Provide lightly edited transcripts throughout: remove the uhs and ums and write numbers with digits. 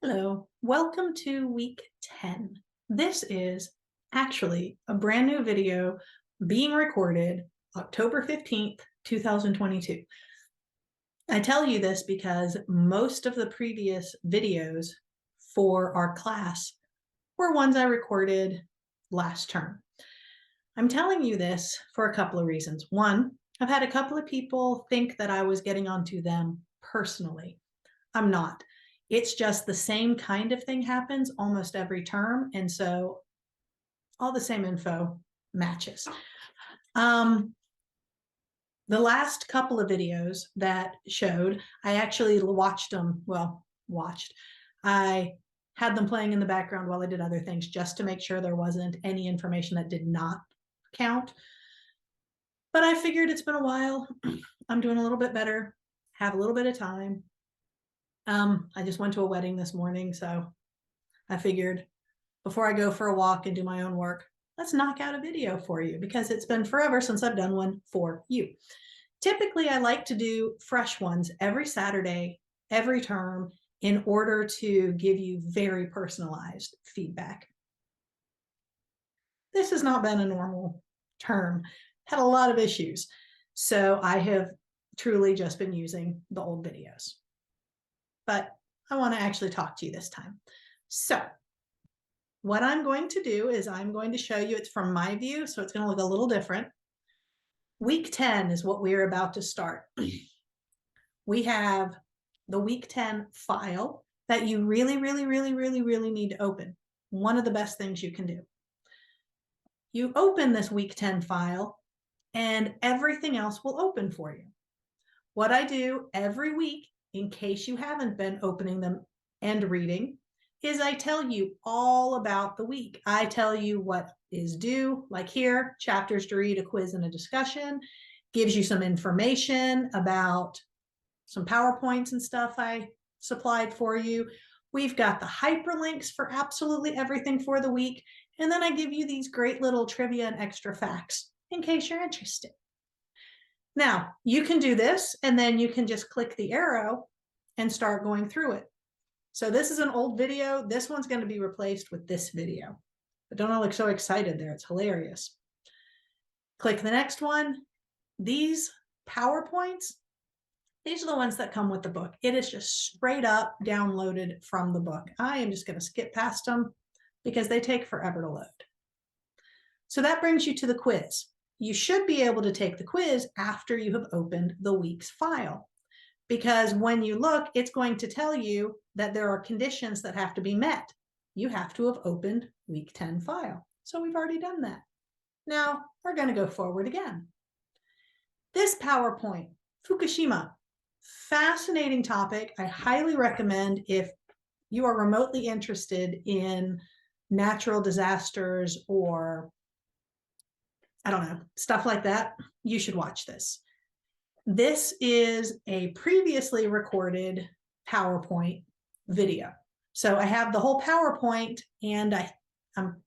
Hello, welcome to week 10. This is actually a brand new video being recorded October 15th, 2022. I tell you this because most of the previous videos for our class were ones I recorded last term. I'm telling you this for a couple of reasons. One, I've had a couple of people think that I was getting onto them personally. I'm not. It's just the same kind of thing happens almost every term. And so all the same info matches. The last couple of videos that showed, I actually watched them. I had them playing in the background while I did other things just to make sure there wasn't any information that did not count. But I figured it's been a while. I'm doing a little bit better, have a little bit of time. I just went to a wedding this morning, so I figured before I go for a walk and do my own work, let's knock out a video for you because it's been forever since I've done one for you. Typically, I like to do fresh ones every Saturday, every term, in order to give you very personalized feedback. This has not been a normal term, had a lot of issues. So I have truly just been using the old videos. But I want to actually talk to you this time. So what I'm going to do is I'm going to show you, it's from my view, so it's going to look a little different. Week 10 is what we're about to start. We have the week 10 file that you really need to open. One of the best things you can do. You open this week 10 file and everything else will open for you. What I do every week, in case you haven't been opening them and reading, is I tell you all about the week. I tell you what is due, like here, chapters to read, a quiz and a discussion, gives you some information about some PowerPoints and stuff I supplied for you. We've got the hyperlinks for absolutely everything for the week. And then I give you these great little trivia and extra facts in case you're interested. Now, you can do this, and then you can just click the arrow and start going through it. So this is an old video. This one's going to be replaced with this video. But don't I look so excited there? It's hilarious. Click the next one. These PowerPoints, these are the ones that come with the book. It is just straight up downloaded from the book. I am just going to skip past them because they take forever to load. So that brings you to the quiz. You should be able to take the quiz after you have opened the week's file, because when you look, it's going to tell you that there are conditions that have to be met. You have to have opened week 10 file. So we've already done that. Now we're going to go forward again. This PowerPoint, Fukushima, fascinating topic. I highly recommend if you are remotely interested in natural disasters or I don't know, stuff like that, you should watch this. This is a previously recorded PowerPoint video. So I have the whole PowerPoint and I'm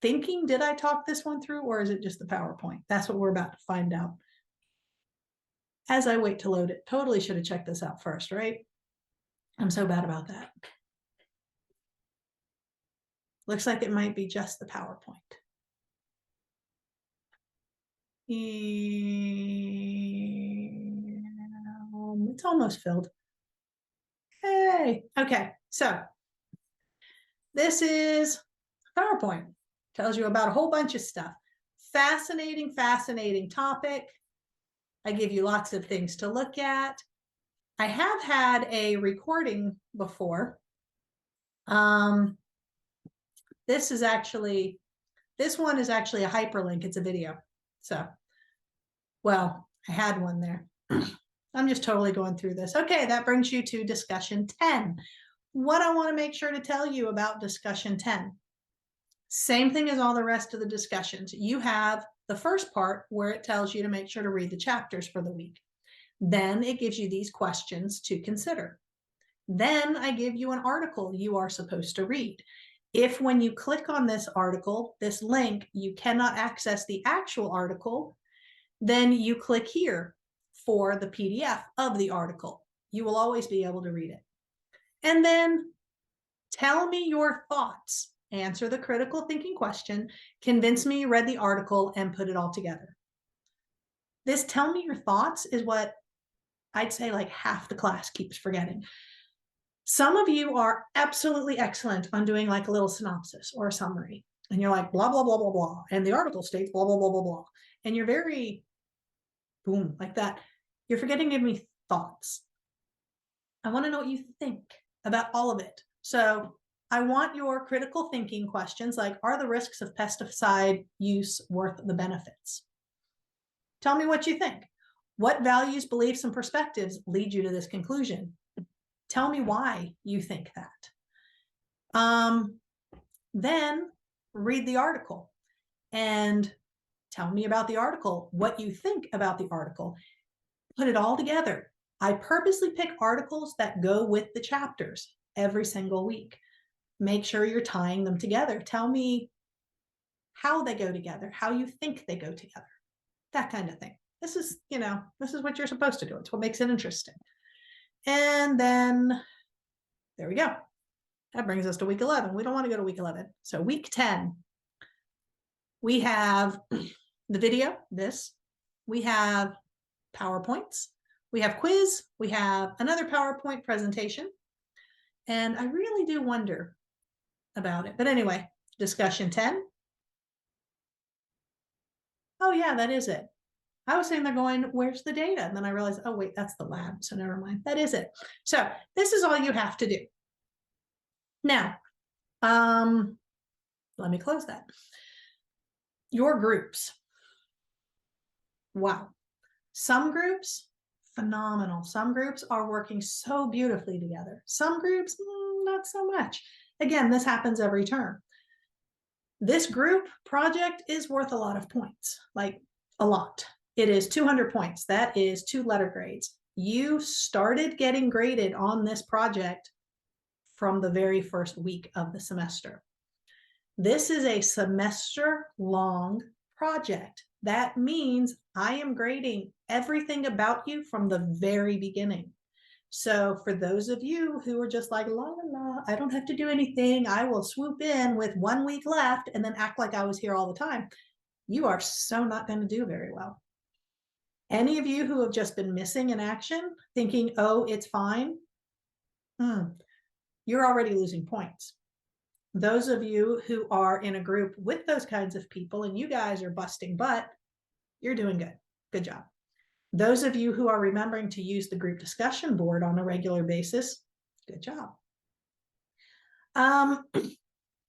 thinking, did I talk this one through or is it just the PowerPoint? That's what we're about to find out. As I wait to load it, totally should have checked this out first, right? I'm so bad about that. Looks like it might be just the PowerPoint. It's almost filled. Hey, okay, so this is PowerPoint. Tells you about a whole bunch of stuff. Fascinating topic. I give you lots of things to look at. I have had a recording before. This one is actually a hyperlink. It's a video. So, well, I had one there. I'm just totally going through this. Okay, that brings you to discussion 10. What I want to make sure to tell you about discussion 10. Same thing as all the rest of the discussions. You have the first part where it tells you to make sure to read the chapters for the week. Then it gives you these questions to consider. Then I give you an article you are supposed to read. If when you click on this article, this link, you cannot access the actual article, then you click here for the PDF of the article. You will always be able to read it. And then tell me your thoughts. Answer the critical thinking question. Convince me you read the article and put it all together. This tell me your thoughts is what I'd say like half the class keeps forgetting. Some of you are absolutely excellent on doing like a little synopsis or a summary. And you're like, blah, blah, blah, blah, blah. And the article states blah, blah, blah, blah, blah. And you're very boom, like that. You're forgetting to give me thoughts. I want to know what you think about all of it. So I want your critical thinking questions like, are the risks of pesticide use worth the benefits? Tell me what you think. What values, beliefs, and perspectives lead you to this conclusion? Tell me why you think that. Then read the article and tell me about the article, what you think about the article. Put it all together. I purposely pick articles that go with the chapters every single week. Make sure you're tying them together. Tell me how they go together, how you think they go together, that kind of thing. This is, this is what you're supposed to do. It's what makes it interesting. And then there we go. That brings us to week 11. We don't want to go to week 11. So week 10, we have the video, this. We have PowerPoints. We have quiz. We have another PowerPoint presentation. And I really do wonder about it. But anyway, discussion 10. Oh yeah, that is it. I was sitting there going, where's the data? And then I realized, oh wait, that's the lab. So never mind. That is it. So this is all you have to do. Now, let me close that. Your groups. Wow. Some groups, phenomenal. Some groups are working so beautifully together. Some groups, not so much. Again, this happens every term. This group project is worth a lot of points, like a lot. It is 200 points. That is 2 letter grades. You started getting graded on this project from the very first week of the semester. This is a semester-long project. That means I am grading everything about you from the very beginning. So for those of you who are just like, la, la, la, I don't have to do anything, I will swoop in with 1 week left and then act like I was here all the time, you are so not going to do very well. Any of you who have just been missing in action, thinking, oh, it's fine, you're already losing points. Those of you who are in a group with those kinds of people and you guys are busting butt, you're doing good. Good job. Those of you who are remembering to use the group discussion board on a regular basis, good job.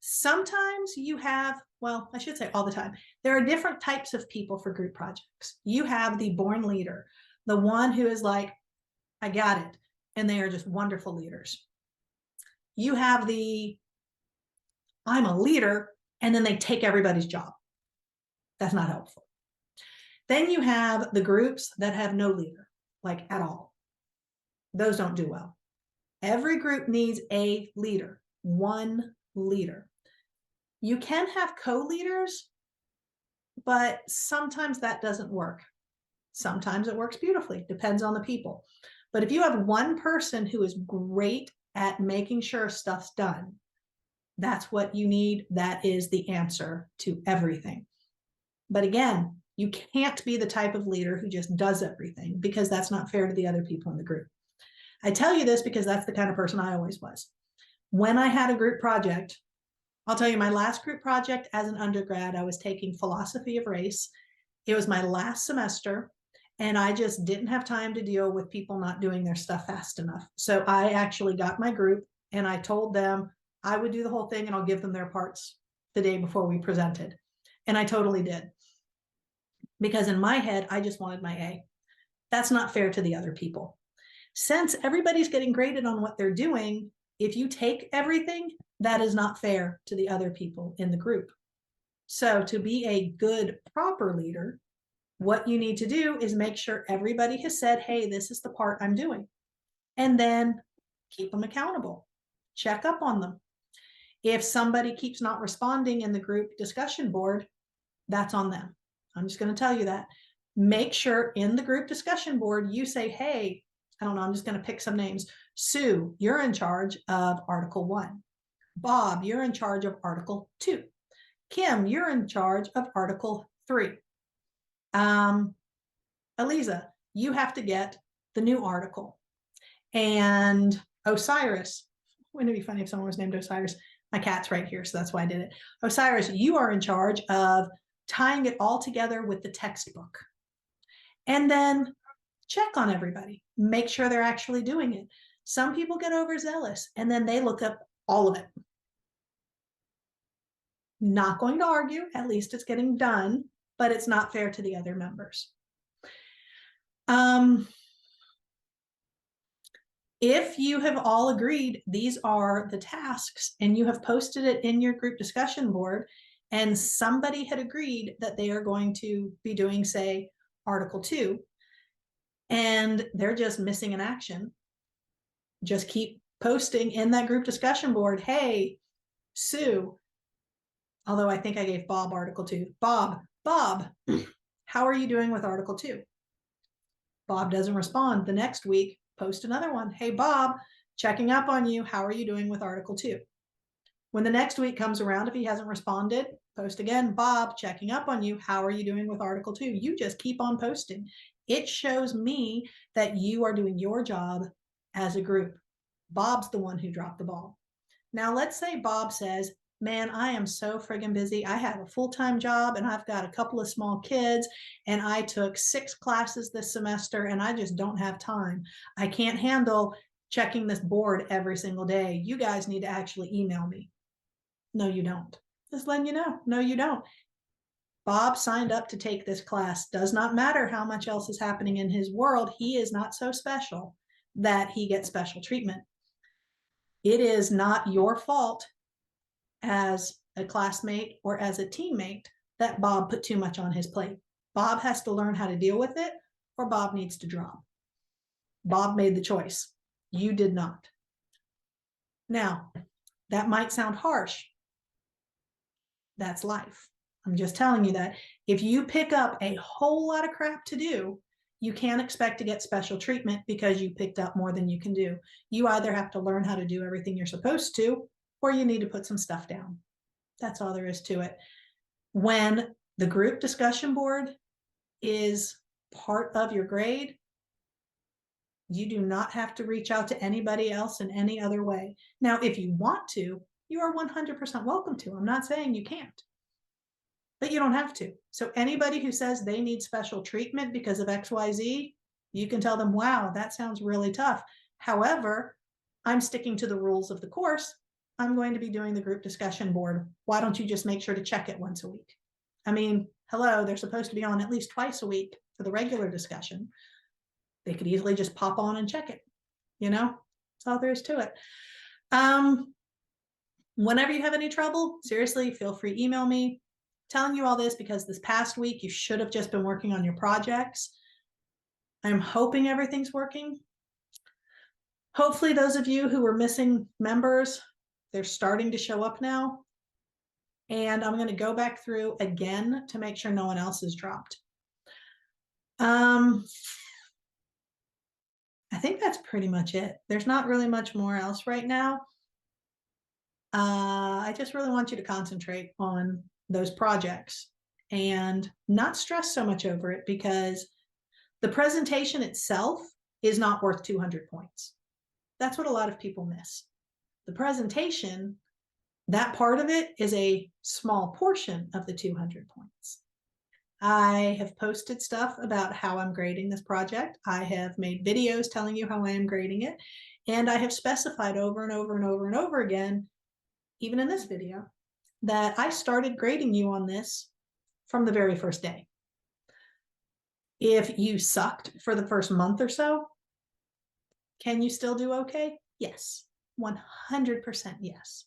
Sometimes you have, well, I should say all the time, there are different types of people for group projects. You have the born leader, the one who is like, I got it. And they are just wonderful leaders. You have the, I'm a leader, and then they take everybody's job. That's not helpful. Then you have the groups that have no leader, like at all. Those don't do well. Every group needs a leader, one leader. You can have co-leaders, but sometimes that doesn't work. Sometimes it works beautifully, depends on the people. But if you have one person who is great at making sure stuff's done, that's what you need. That is the answer to everything. But again, you can't be the type of leader who just does everything, because that's not fair to the other people in the group. I tell you this because that's the kind of person I always was. When I had a group project, I'll tell you, my last group project as an undergrad, I was taking philosophy of race. It was my last semester, and I just didn't have time to deal with people not doing their stuff fast enough. So I actually got my group and I told them I would do the whole thing and I'll give them their parts the day before we presented. And I totally did. Because in my head, I just wanted my A. That's not fair to the other people. Since everybody's getting graded on what they're doing, if you take everything, that is not fair to the other people in the group. So to be a good, proper leader, what you need to do is make sure everybody has said, hey, this is the part I'm doing. And then keep them accountable. Check up on them. If somebody keeps not responding in the group discussion board, that's on them. I'm just going to tell you that. Make sure in the group discussion board, you say, hey, I don't know, I'm just going to pick some names. Sue, you're in charge of Article 1. Bob, you're in charge of Article 2. Kim, you're in charge of Article 3. Eliza, you have to get the new article. And Osiris, wouldn't it be funny if someone was named Osiris? My cat's right here, so that's why I did it. Osiris, you are in charge of tying it all together with the textbook. And then check on everybody, make sure they're actually doing it. Some people get overzealous and then they look up all of it. Not going to argue, at least it's getting done, but it's not fair to the other members. If you have all agreed these are the tasks and you have posted it in your group discussion board and somebody had agreed that they are going to be doing, say, Article 2, and they're just missing an action, just keep posting in that group discussion board, hey, Sue, although I think I gave Bob Article 2, Bob, how are you doing with Article 2? Bob doesn't respond. The next week, post another one. Hey, Bob, checking up on you. How are you doing with Article 2? When the next week comes around, if he hasn't responded, post again. Bob, checking up on you. How are you doing with Article 2? You just keep on posting. It shows me that you are doing your job as a group. Bob's the one who dropped the ball. Now, let's say Bob says, man, I am so friggin' busy. I have a full-time job and I've got a couple of small kids and I took 6 classes this semester and I just don't have time. I can't handle checking this board every single day. You guys need to actually email me. No, you don't. Just letting you know. No, you don't. Bob signed up to take this class. Does not matter how much else is happening in his world. He is not so special that he gets special treatment. It is not your fault as a classmate or as a teammate that Bob put too much on his plate. Bob has to learn how to deal with it or Bob needs to drop. Bob made the choice. You did not. Now, that might sound harsh. That's life. I'm just telling you that if you pick up a whole lot of crap to do, you can't expect to get special treatment because you picked up more than you can do. You either have to learn how to do everything you're supposed to, or you need to put some stuff down. That's all there is to it. When the group discussion board is part of your grade, you do not have to reach out to anybody else in any other way. Now, if you want to, you are 100% welcome to. I'm not saying you can't, but you don't have to. So anybody who says they need special treatment because of XYZ, you can tell them, wow, that sounds really tough. However, I'm sticking to the rules of the course. I'm going to be doing the group discussion board. Why don't you just make sure to check it once a week? I mean, hello, they're supposed to be on at least twice a week for the regular discussion. They could easily just pop on and check it. You know, that's all there is to it. Whenever you have any trouble, seriously, feel free to email me. Telling you all this because this past week, you should have just been working on your projects. I'm hoping everything's working. Hopefully those of you who were missing members, they're starting to show up now. And I'm going to go back through again to make sure no one else is dropped. I think that's pretty much it. There's not really much more else right now. I just really want you to concentrate on those projects and not stress so much over it because the presentation itself is not worth 200 points. That's what a lot of people miss. The presentation, that part of it is a small portion of the 200 points. I have posted stuff about how I'm grading this project. I have made videos telling you how I am grading it. And I have specified over and over and over and over again, even in this video, that I started grading you on this from the very first day. If you sucked for the first month or so, can you still do okay? Yes, 100% yes.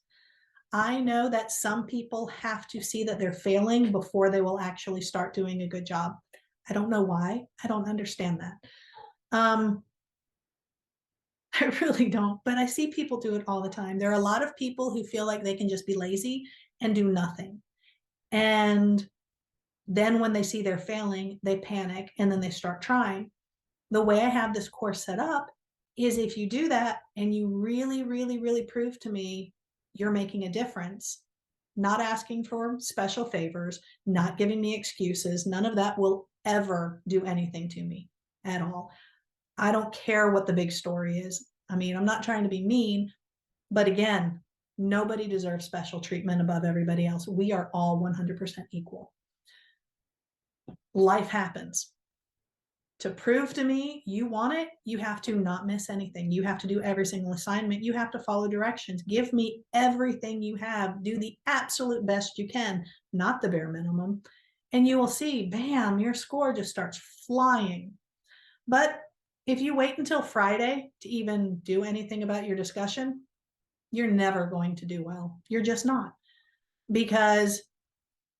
I know that some people have to see that they're failing before they will actually start doing a good job. I don't know why. I don't understand that. I really don't, but I see people do it all the time. There are a lot of people who feel like they can just be lazy and do nothing. And then when they see they're failing, they panic and then they start trying. The way I have this course set up is if you do that and you really, really, really prove to me you're making a difference, not asking for special favors, not giving me excuses, none of that will ever do anything to me at all. I don't care what the big story is. I mean, I'm not trying to be mean, but again, nobody deserves special treatment above everybody else. We are all 100% equal. Life happens. To prove to me you want it, you have to not miss anything. You have to do every single assignment. You have to follow directions. Give me everything you have. Do the absolute best you can, not the bare minimum. And you will see, bam, your score just starts flying. But if you wait until Friday to even do anything about your discussion, you're never going to do well. You're just not, because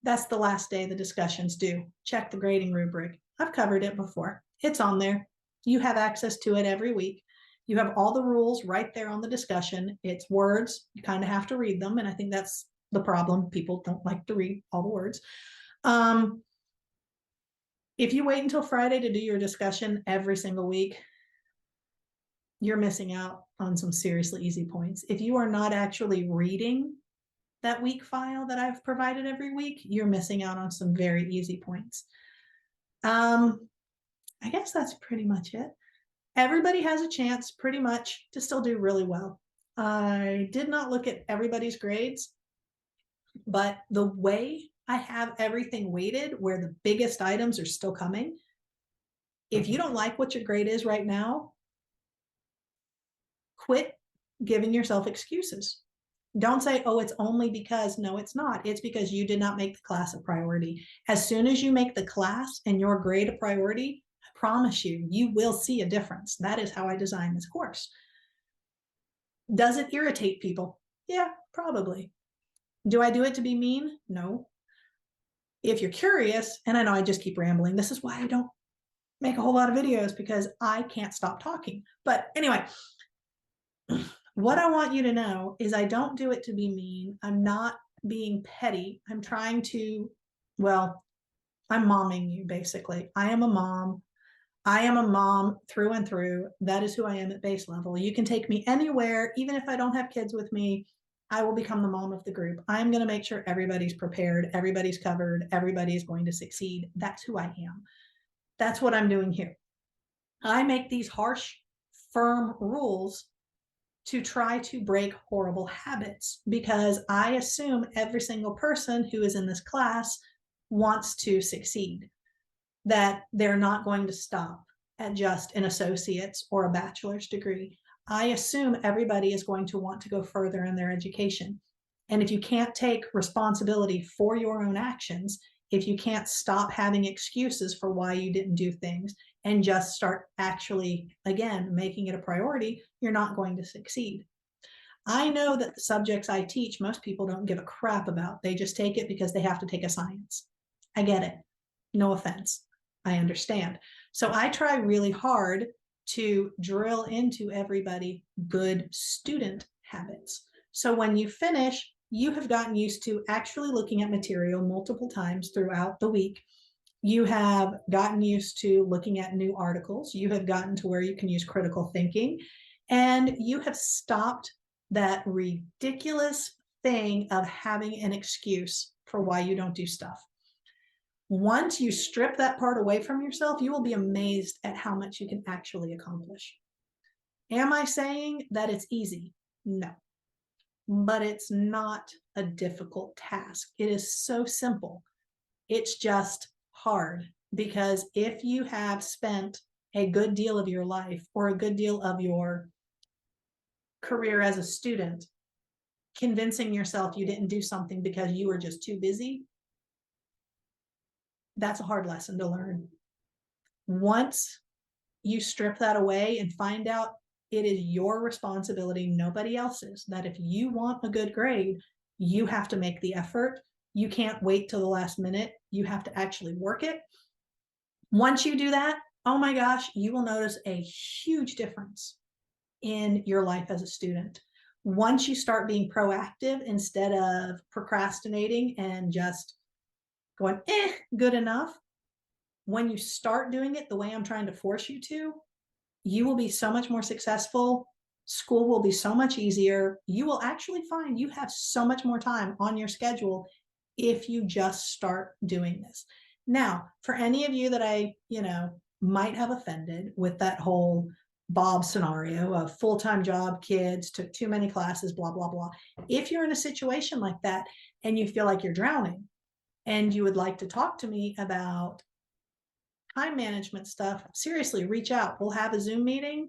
that's the last day the discussion's due. Check the grading rubric. I've covered it before. It's on there. You have access to it every week. You have all the rules right there on the discussion. It's words. You kind of have to read them. And I think that's the problem. People don't like to read all the words. If you wait until Friday to do your discussion every single week, you're missing out on some seriously easy points. If you are not actually reading that week file that I've provided every week, you're missing out on some very easy points. I guess that's pretty much it. Everybody has a chance pretty much to still do really well. I did not look at everybody's grades, but the way I have everything weighted where the biggest items are still coming, if you don't like what your grade is right now, quit giving yourself excuses. Don't say, oh, it's only because. No, it's not. It's because you did not make the class a priority. As soon as you make the class and your grade a priority, I promise you, you will see a difference. That is how I designed this course. Does it irritate people? Yeah, probably. Do I do it to be mean? No. If you're curious, and I know I just keep rambling, this is why I don't make a whole lot of videos, because I can't stop talking. But anyway, what I want you to know is I don't do it to be mean. I'm not being petty. I'm trying to, well, I'm momming you basically. I am a mom. I am a mom through and through. That is who I am at base level. You can take me anywhere, even if I don't have kids with me, I will become the mom of the group. I'm going to make sure everybody's prepared, everybody's covered, everybody's going to succeed. That's who I am. That's what I'm doing here. I make these harsh, firm rules to try to break horrible habits, because I assume every single person who is in this class wants to succeed, that they're not going to stop at just an associate's or a bachelor's degree. I assume everybody is going to want to go further in their education. And if you can't take responsibility for your own actions, if you can't stop having excuses for why you didn't do things and just start actually, again, making it a priority, you're not going to succeed. I know that the subjects I teach, most people don't give a crap about. They just take it because they have to take a science. I get it. No offense. I understand. So I try really hard to drill into everybody good student habits. So when you finish, you have gotten used to actually looking at material multiple times throughout the week. You have gotten used to looking at new articles. You have gotten to where you can use critical thinking, and you have stopped that ridiculous thing of having an excuse for why you don't do stuff. Once you strip that part away from yourself, you will be amazed at how much you can actually accomplish. Am I saying that it's easy? No, but it's not a difficult task. It is so simple. It's just hard, because if you have spent a good deal of your life or a good deal of your career as a student convincing yourself you didn't do something because you were just too busy, that's a hard lesson to learn. Once you strip that away and find out it is your responsibility, nobody else's, that if you want a good grade, you have to make the effort. You can't wait till the last minute. You have to actually work it. Once you do that, oh my gosh, you will notice a huge difference in your life as a student. Once you start being proactive instead of procrastinating and just going, good enough, when you start doing it the way I'm trying to force you to, you will be so much more successful. School will be so much easier. You will actually find you have so much more time on your schedule if you just start doing this. Now, for any of you that I, might have offended with that whole Bob scenario of full-time job, kids, took too many classes, blah, blah, blah. If you're in a situation like that and you feel like you're drowning and you would like to talk to me about time management stuff, seriously, reach out. We'll have a Zoom meeting.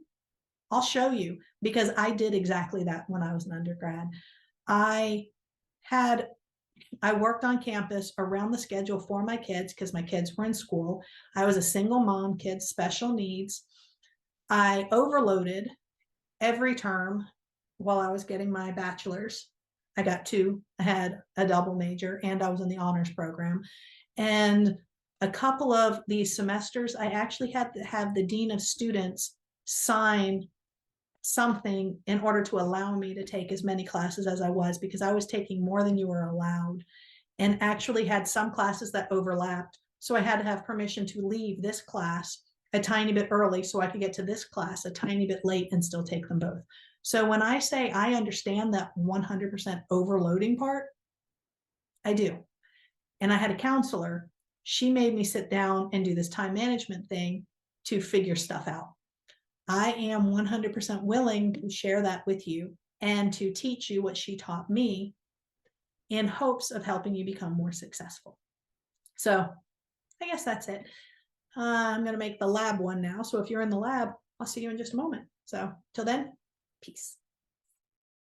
I'll show you, because I did exactly that when I was an undergrad. I worked on campus around the schedule for my kids because my kids were in school. I was a single mom, kids, special needs. I overloaded every term while I was getting my bachelor's. I got two. I had a double major and I was in the honors program. And a couple of these semesters, I actually had to have the dean of students sign something in order to allow me to take as many classes as I was, because I was taking more than you were allowed, and actually had some classes that overlapped. So I had to have permission to leave this class a tiny bit early so I could get to this class a tiny bit late and still take them both. So when I say I understand that 100% overloading part, I do. And I had a counselor. She made me sit down and do this time management thing to figure stuff out. I am 100% willing to share that with you and to teach you what she taught me in hopes of helping you become more successful. So I guess that's it. I'm going to make the lab one now. So if you're in the lab, I'll see you in just a moment. So till then, peace.